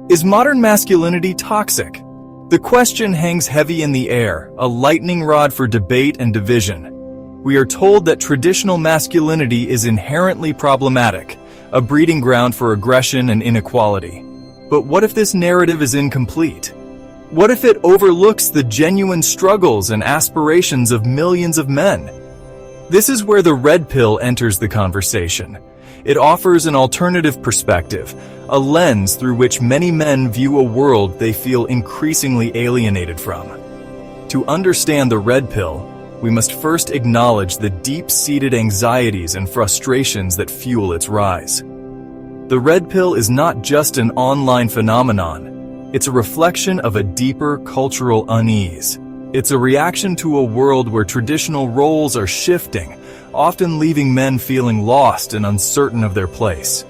Is modern masculinity toxic? The question hangs heavy in the air, a lightning rod for debate and division. We are told that traditional masculinity is inherently problematic, a breeding ground for aggression and inequality. But what if this narrative is incomplete? What if it overlooks the genuine struggles and aspirations of millions of men? This is where the red pill enters the conversation. It offers an alternative perspective, a lens through which many men view a world they feel increasingly alienated from. To understand the red pill, we must first acknowledge the deep-seated anxieties and frustrations that fuel its rise. The red pill is not just an online phenomenon. It's a reflection of a deeper cultural unease. It's a reaction to a world where traditional roles are shifting, often leaving men feeling lost and uncertain of their place.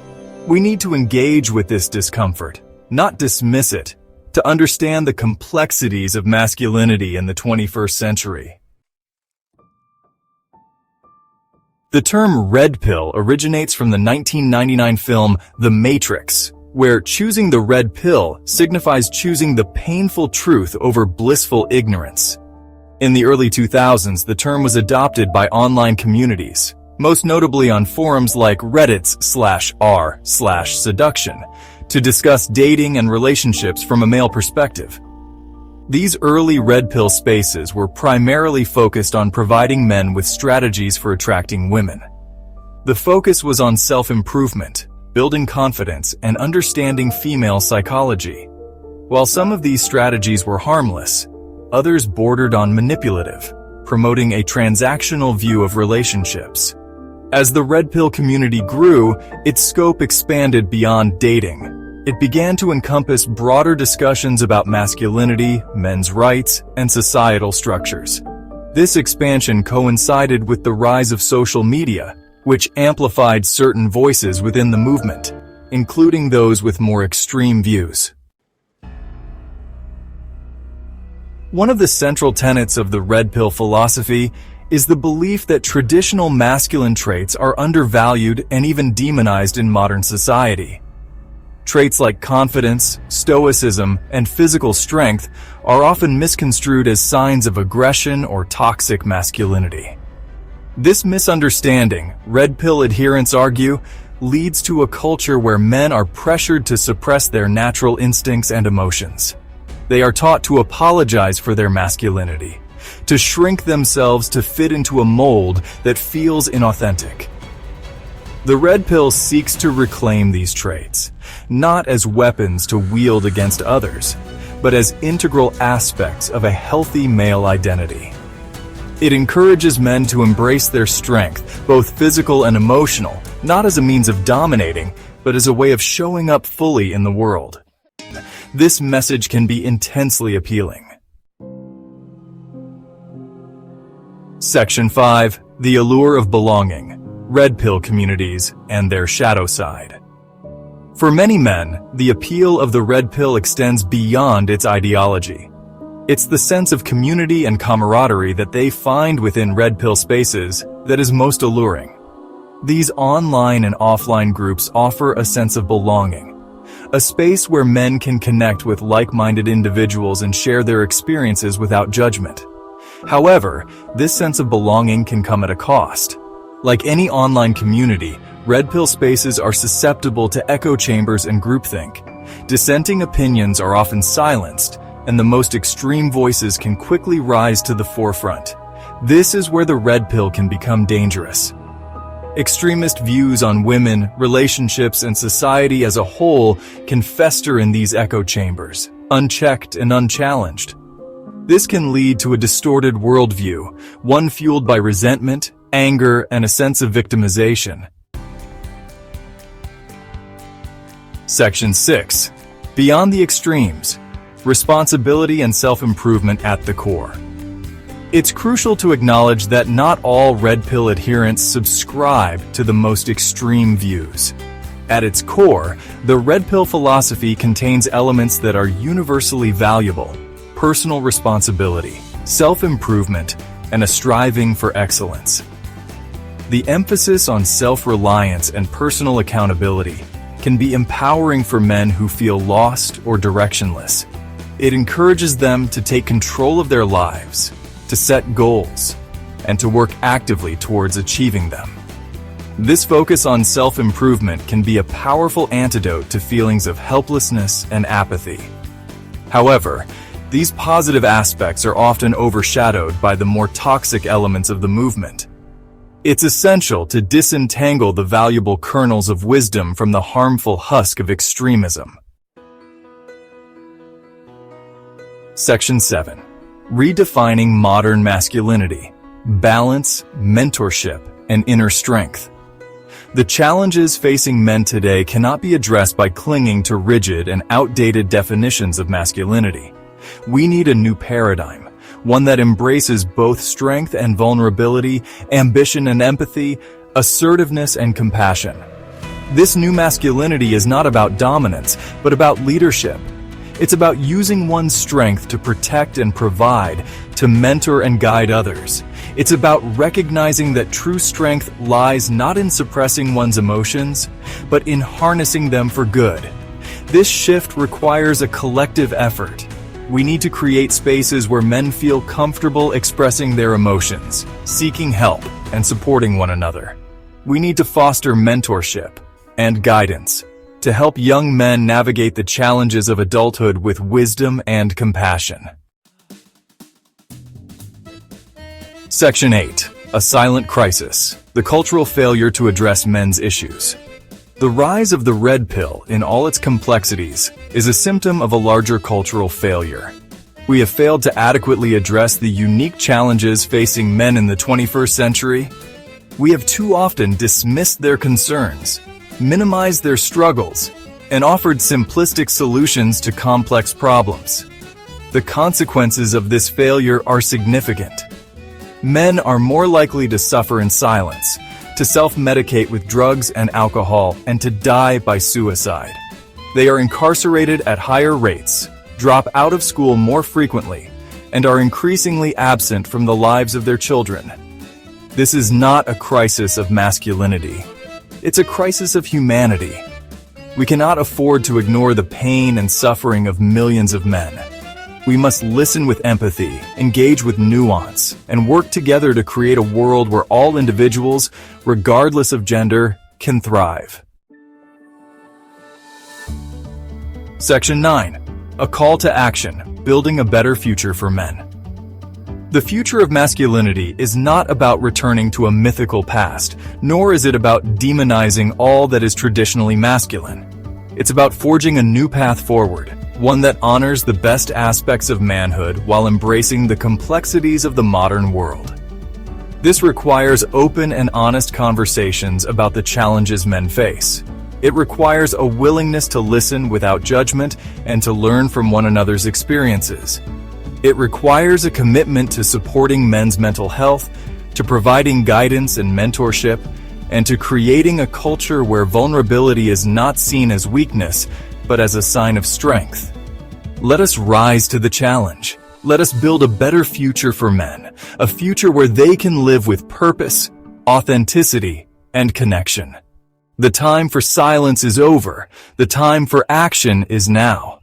We need to engage with this discomfort, not dismiss it, to understand the complexities of masculinity in the 21st century. The term red pill originates from the 1999 film The Matrix, where choosing the red pill signifies choosing the painful truth over blissful ignorance. In the early 2000s, the term was adopted by online communities, most notably on forums like Reddit's /r/seduction, to discuss dating and relationships from a male perspective. These early red pill spaces were primarily focused on providing men with strategies for attracting women. The focus was on self-improvement, building confidence, and understanding female psychology. While some of these strategies were harmless, others bordered on manipulative, promoting a transactional view of relationships. As the red pill community grew, its scope expanded beyond dating. It began to encompass broader discussions about masculinity, men's rights, and societal structures. This expansion coincided with the rise of social media, which amplified certain voices within the movement, including those with more extreme views. One of the central tenets of the red pill philosophy is the belief that traditional masculine traits are undervalued and even demonized in modern society. Traits like confidence, stoicism, and physical strength are often misconstrued as signs of aggression or toxic masculinity. This misunderstanding, red pill adherents argue, leads to a culture where men are pressured to suppress their natural instincts and emotions. They are taught to apologize for their masculinity, to shrink themselves to fit into a mold that feels inauthentic. The red pill seeks to reclaim these traits, not as weapons to wield against others, but as integral aspects of a healthy male identity. It encourages men to embrace their strength, both physical and emotional, not as a means of dominating, but as a way of showing up fully in the world. This message can be intensely appealing. Section 5. The Allure of Belonging, Red Pill Communities, and Their Shadow Side. For many men, the appeal of the red pill extends beyond its ideology. It's the sense of community and camaraderie that they find within red pill spaces that is most alluring. These online and offline groups offer a sense of belonging, a space where men can connect with like-minded individuals and share their experiences without judgment. However, this sense of belonging can come at a cost. Like any online community, red pill spaces are susceptible to echo chambers and groupthink. Dissenting opinions are often silenced, and the most extreme voices can quickly rise to the forefront. This is where the red pill can become dangerous. Extremist views on women, relationships, and society as a whole can fester in these echo chambers, unchecked and unchallenged. This can lead to a distorted worldview, one fueled by resentment, anger, and a sense of victimization. Section 6. Beyond the extremes, responsibility and self-improvement at the core. It's crucial to acknowledge that not all red pill adherents subscribe to the most extreme views. At its core, the red pill philosophy contains elements that are universally valuable: personal responsibility, self-improvement, and a striving for excellence. The emphasis on self-reliance and personal accountability can be empowering for men who feel lost or directionless. It encourages them to take control of their lives, to set goals, and to work actively towards achieving them. This focus on self-improvement can be a powerful antidote to feelings of helplessness and apathy. However, these positive aspects are often overshadowed by the more toxic elements of the movement. It's essential to disentangle the valuable kernels of wisdom from the harmful husk of extremism. Section 7. Redefining modern masculinity: balance, mentorship, and inner strength. The challenges facing men today cannot be addressed by clinging to rigid and outdated definitions of masculinity. We need a new paradigm, one that embraces both strength and vulnerability, ambition and empathy, assertiveness and compassion. This new masculinity is not about dominance, but about leadership. It's about using one's strength to protect and provide, to mentor and guide others. It's about recognizing that true strength lies not in suppressing one's emotions, but in harnessing them for good. This shift requires a collective effort. We need to create spaces where men feel comfortable expressing their emotions, seeking help, and supporting one another. We need to foster mentorship and guidance to help young men navigate the challenges of adulthood with wisdom and compassion. Section 8. A silent crisis: the cultural failure to address men's issues. The rise of the red pill in all its complexities is a symptom of a larger cultural failure. We have failed to adequately address the unique challenges facing men in the 21st century. We have too often dismissed their concerns, minimized their struggles, and offered simplistic solutions to complex problems. The consequences of this failure are significant. Men are more likely to suffer in silence, to self-medicate with drugs and alcohol, and to die by suicide. They are incarcerated at higher rates, drop out of school more frequently, and are increasingly absent from the lives of their children. This is not a crisis of masculinity. It's a crisis of humanity. We cannot afford to ignore the pain and suffering of millions of men. We must listen with empathy, engage with nuance, and work together to create a world where all individuals, regardless of gender, can thrive. Section 9. A call to action: building a better future for men. The future of masculinity is not about returning to a mythical past, nor is it about demonizing all that is traditionally masculine. It's about forging a new path forward, one that honors the best aspects of manhood while embracing the complexities of the modern world. This requires open and honest conversations about the challenges men face. It requires a willingness to listen without judgment and to learn from one another's experiences. It requires a commitment to supporting men's mental health, to providing guidance and mentorship, and to creating a culture where vulnerability is not seen as weakness, but as a sign of strength. Let us rise to the challenge. Let us build a better future for men, a future where they can live with purpose, authenticity, and connection. The time for silence is over. The time for action is now.